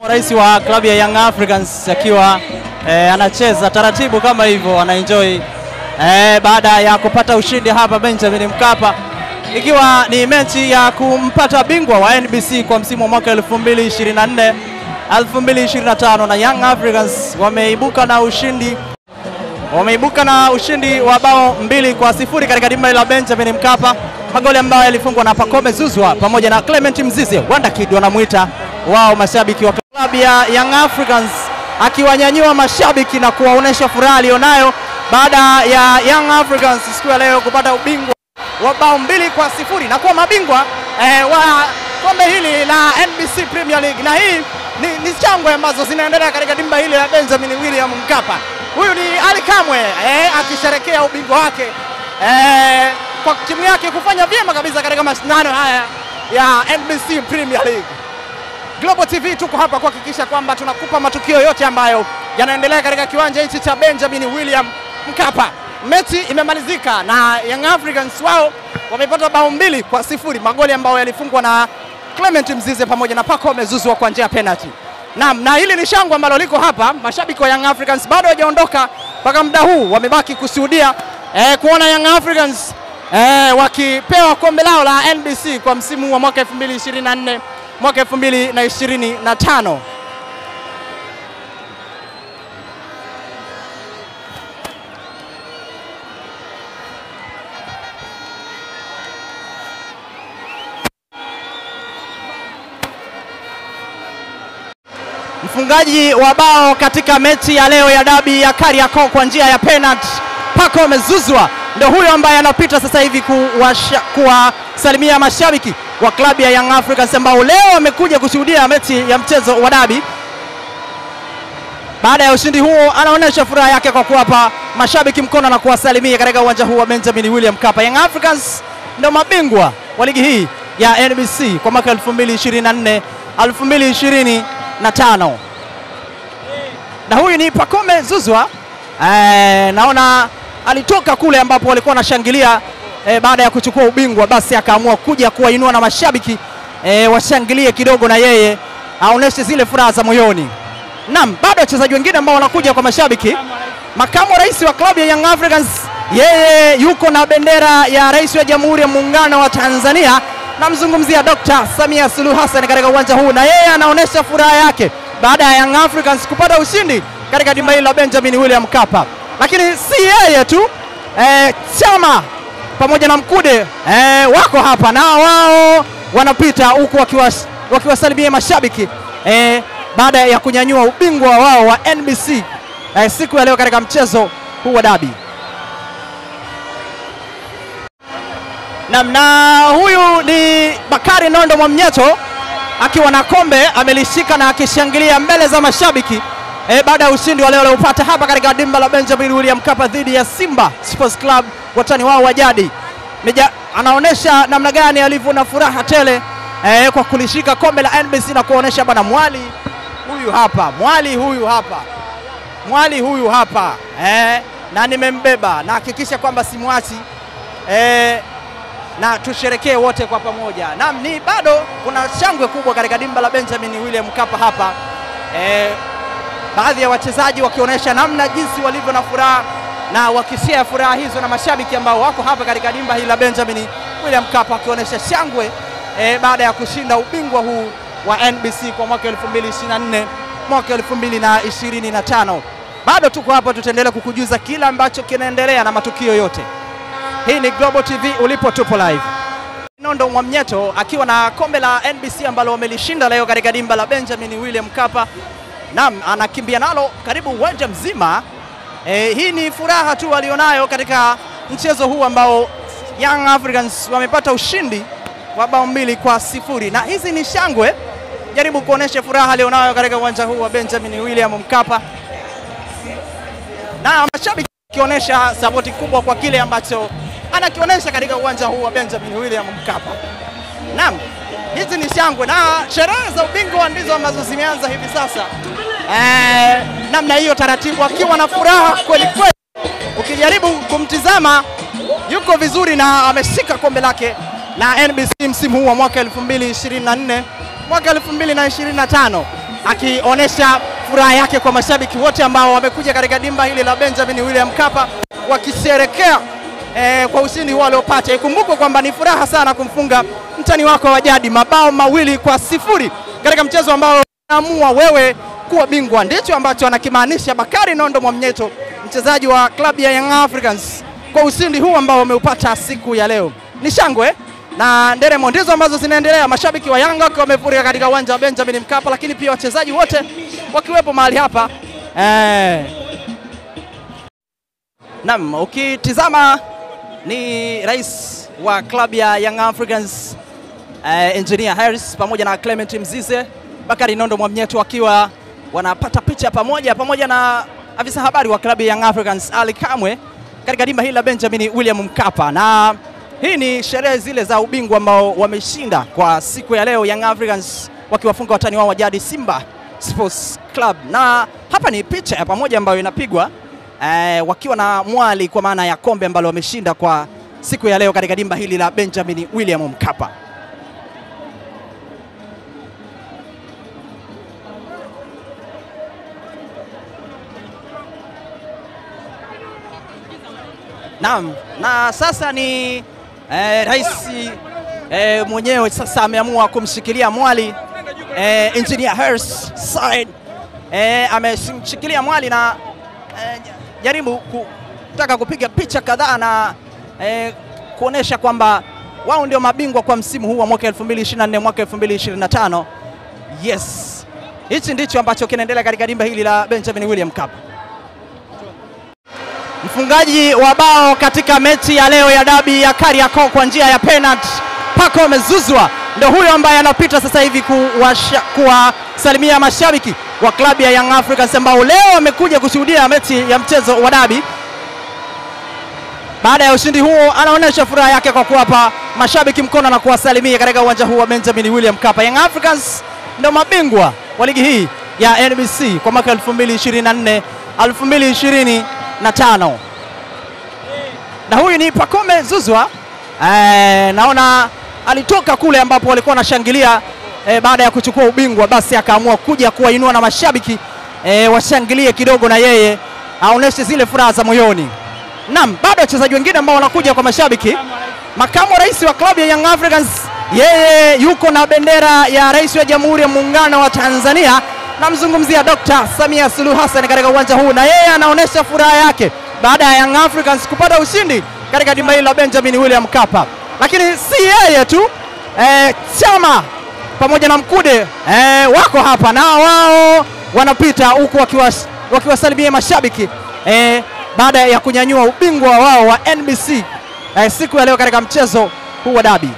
Rais wa klabu ya Young Africans akiwa anacheza taratibu kama hivyo, anaenjoy baada ya kupata ushindi hapa Benjamin Mkapa, ikiwa ni mechi ya kumpata bingwa wa NBC kwa msimu wa mwaka 2024 2025, na Young Africans wameibuka na ushindi wa bao 2-0 katika dimba la Benjamin Mkapa, magoli ambayo yalifungwa na Pacome Zouzoua pamoja na Clement Mzize, Wanda Kid wanamuita wao, mashabiki wa klabu ya Young Africans, akiwanyanyua mashabiki na kuwaonesha furaha alionayo baada ya Young Africans siku ya leo kupata ubingwa wa bao 2-0 na kuwa mabingwa wa kombe hili la NBC Premier League. Na hii ni shangwe ambazo zinaendelea katika dimba hili la Benjamin William Mkapa. Huyu ni Ali Kamwe akisherekea ubingwa wake kwa timu yake kufanya vyema kabisa katika mashindano haya ya NBC Premier League. Global TV tuko hapa kuhakikisha kwamba tunakupa matukio yote ambayo yanaendelea katika kiwanja hichi cha Benjamin William Mkapa. Mechi imemalizika na Young Africans wao wamepata bao 2-0, magoli ambayo yalifungwa na Clement Mzize pamoja na Pacome Zouzoua kwa njia ya penalty. Na hili ni shangwe ambalo liko hapa. Mashabiki wa Young Africans bado hawajaondoka mpaka muda huu, wamebaki kushuhudia kuona Young Africans wakipewa kombe lao la NBC kwa msimu wa mwaka 2024 mwaka 2025. Mfungaji wa bao katika mechi ya leo ya dabi ya Kariakoo kwa njia ya penalty, Pacome Zouzoua, ndio huyo ambaye anapita sasa hivi kuwasalimia mashabiki wa klabu ya Young Africans ambao leo wamekuja kushuhudia mechi ya mchezo wa dabi. Baada ya ushindi huo, anaonesha furaha yake kwa kuwapa mashabiki mkono na kuwasalimia katika uwanja huu wa Benjamin William Mkapa. Young Africans ndio mabingwa wa ligi hii ya NBC kwa mwaka 2024 2025. Na huyu ni Pacome Zouzoua. Naona alitoka kule ambapo walikuwa wanashangilia baada ya kuchukua ubingwa, basi akaamua kuja kuwainua na mashabiki washangilie kidogo na yeye aoneshe zile furaha za moyoni. Naam, bado wachezaji wengine ambao wanakuja kwa mashabiki. Makamu wa rais wa klabu ya Young Africans, yeye yuko na bendera ya Rais wa Jamhuri ya Muungano wa Tanzania, namzungumzia Dr. Samia Suluhu Hassan katika uwanja huu, na yeye anaonesha furaha yake baada ya Young Africans kupata ushindi katika dimba hili la Benjamin William Mkapa. Lakini si yeye tu, Chama pamoja na Mkude wako hapa, na wao wanapita huku wakiwasalimia mashabiki baada ya kunyanyua ubingwa wao wa NBC siku ya leo katika mchezo huu wa dabi. Na huyu ni Bakari Nondo Mwamnyeto akiwa na kombe amelishika na akishangilia mbele za mashabiki baada ya ushindi wa leo aliopata hapa katika dimba la Benjamin William Mkapa dhidi ya Simba Sports Club, watani wao wa jadi. Anaonesha namna gani alivyo na furaha tele kwa kulishika kombe la NBC na kuonesha bana, mwali huyu hapa na nimembeba na hakikisha kwamba simwachi na tusherekee wote kwa pamoja. Naam, ni bado kuna shangwe kubwa katika dimba la Benjamin William Mkapa hapa, baadhi ya wachezaji wakionyesha namna jinsi walivyo na furaha na wakishare furaha hizo na mashabiki ambao wako hapa katika dimba hili la Benjamin William Mkapa, wakionyesha shangwe baada ya kushinda ubingwa huu wa NBC kwa mwaka 2024 mwaka 2025. Bado tuko hapa, tutaendelea kukujuza kila ambacho kinaendelea na matukio yote. Hii ni Global TV, ulipo tupo live. Nondo Mwamnyeto akiwa na kombe la NBC ambalo wamelishinda leo katika dimba la Benjamin William Mkapa. Naam, anakimbia nalo karibu uwanja mzima. Hii ni furaha tu walionayo katika mchezo huu ambao Young Africans wamepata ushindi wa bao 2-0, na hizi ni shangwe. Jaribu kuonesha furaha alionayo katika uwanja huu wa Benjamin William Mkapa, na mashabiki kionyesha support kubwa kwa kile ambacho anakionyesha katika uwanja huu wa Benjamin William Mkapa. Naam, hizi ni shangwe na sherehe za ubingwa ndizo ambazo zimeanza hivi sasa. Namna hiyo taratibu, akiwa na furaha kweli kweli. Ukijaribu kumtizama yuko vizuri na ameshika kombe lake la NBC msimu huu wa mwaka 2024 mwaka 2025. akionyesha furaha yake kwa mashabiki wote ambao wamekuja katika dimba hili la Benjamin William Mkapa wakisherekea kwa ushindi huo aliopata. Ikumbuke kwamba ni furaha sana kumfunga mtani wako wa jadi mabao 2-0 katika mchezo ambao unaamua wewe kuwa bingwa. Ndicho ambacho anakimaanisha Bakari Nondo Mwamnyeto, mchezaji wa klabu ya Young Africans, kwa ushindi huu ambao wameupata siku ya leo. Ni shangwe na nderemo ndizo ambazo zinaendelea. Mashabiki wa Yanga wamefurika katika uwanja wa Benjamin Mkapa, lakini pia wachezaji wote wakiwepo mahali hapa. Naam, ukitizama ni rais wa klabu ya Young Africans Engineer Harris pamoja na Clement Mzize, Bakari Nondo Mwamnyeto wakiwa wanapata picha pamoja na afisa habari wa klabu ya Young Africans Ali Kamwe katika dimba hili la Benjamin William Mkapa. Na hii ni sherehe zile za ubingwa ambao wameshinda kwa siku ya leo, Young Africans wakiwafunga watani wao wa jadi Simba Sports Club. Na hapa ni picha ya pamoja ambayo inapigwa wakiwa na mwali kwa maana ya kombe ambalo wameshinda kwa siku ya leo katika dimba hili la Benjamin William Mkapa. Naam, na sasa ni rais mwenyewe sasa ameamua kumshikilia mwali Engineer Harris Said ameshikilia mwali na jaribu kutaka kupiga picha kadhaa na kuonesha kwamba wao ndio mabingwa kwa msimu huu wa mwaka 2024 mwaka 2025. Yes, hichi ndicho ambacho kinaendelea katika dimba hili la Benjamin William Mkapa. Mfungaji wa bao katika mechi ya leo ya dabi ya Kariakoo kwa njia ya penalty, Pacome Zouzoua, ndio huyo ambaye anapita sasa hivi kuwasalimia mashabiki wa klabu ya Young Africans ambao leo wamekuja kushuhudia mechi ya mchezo wa dabi. Baada ya ushindi huo anaonyesha furaha yake kwa kuwapa mashabiki mkono na kuwasalimia katika uwanja huu wa Benjamin William Mkapa. Young Africans ndio mabingwa wa ligi hii ya NBC kwa mwaka 2024 2025. Na huyu ni Pacome Zouzoua. Naona alitoka kule ambapo walikuwa wanashangilia baada ya kuchukua ubingwa, basi akaamua kuja kuwainua na mashabiki washangilie kidogo na yeye aoneshe zile furaha za moyoni. Naam, bado wachezaji wengine ambao wanakuja kwa mashabiki. Makamu wa rais wa klabu ya Young Africans, yeye yuko na bendera ya rais wa Jamhuri ya Muungano wa Tanzania, namzungumzia Dr. Samia Suluhu Hassan katika uwanja huu, na yeye anaonesha furaha yake baada ya Young Africans kupata ushindi katika dimba hili la Benjamin William Mkapa. Lakini si yeye tu, Chama pamoja na Mkude wako hapa na wao wanapita huku wakiwasalimia mashabiki baada ya kunyanyua ubingwa wao wa NBC siku ya leo katika mchezo huu wa dabi.